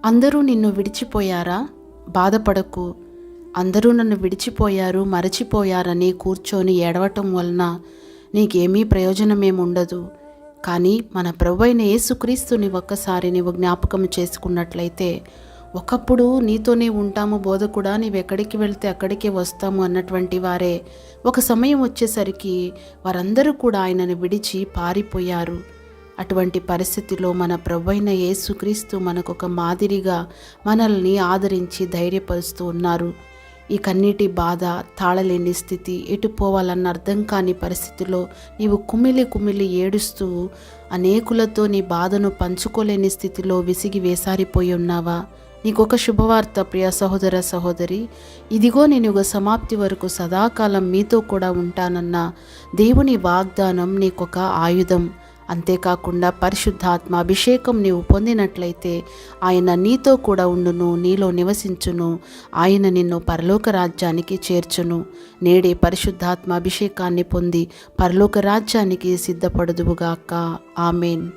అందరూ నిన్ను విడిచిపోయారా? బాధపడకు. అందరూ నన్ను విడిచిపోయారు, మరచిపోయారని కూర్చొని ఏడవటం వలన నీకేమీ ప్రయోజనమేముండదు. కానీ మన ప్రభువైన యేసుక్రీస్తుని ఒక్కసారి నీవు జ్ఞాపకం చేసుకున్నట్లయితే, ఒకప్పుడు నీతోనే ఉంటాము బోధకుడా, నీవెక్కడికి వెళ్తే అక్కడికే వస్తాము అన్నటువంటి వారే ఒక సమయం వచ్చేసరికి వారందరూ కూడా ఆయనను విడిచి పారిపోయారు. అటువంటి పరిస్థితిలో మన ప్రభువైన యేసుక్రీస్తు మనకొక మాదిరిగా మనల్ని ఆదరించి ధైర్యపరుస్తూ ఉన్నారు. ఈ కన్నీటి బాధ, తాళలేని స్థితి, ఎటు పోవాలన్న అర్థం కాని పరిస్థితిలో నీవు కుమిలి కుమిలి ఏడుస్తూ అనేకులతో నీ బాధను పంచుకోలేని స్థితిలో విసిగి వేసారిపోయి ఉన్నావా? నీకొక శుభవార్త ప్రియ సహోదర సహోదరి. ఇదిగో నేను యుగ సమాప్తి వరకు సదాకాలం మీతో కూడా ఉంటానన్న దేవుని వాగ్దానం నీకొక ఆయుధం. అంతేకాకుండా పరిశుద్ధాత్మ అభిషేకం నీవు పొందినట్లయితే ఆయన నీతో కూడా ఉండును, నీలో నివసించును, ఆయన నిన్ను పరలోక రాజ్యానికి చేర్చును. నేడే పరిశుద్ధాత్మ అభిషేకాన్ని పొంది పరలోక రాజ్యానికి సిద్ధపడుదువుగాక. ఆమేన్.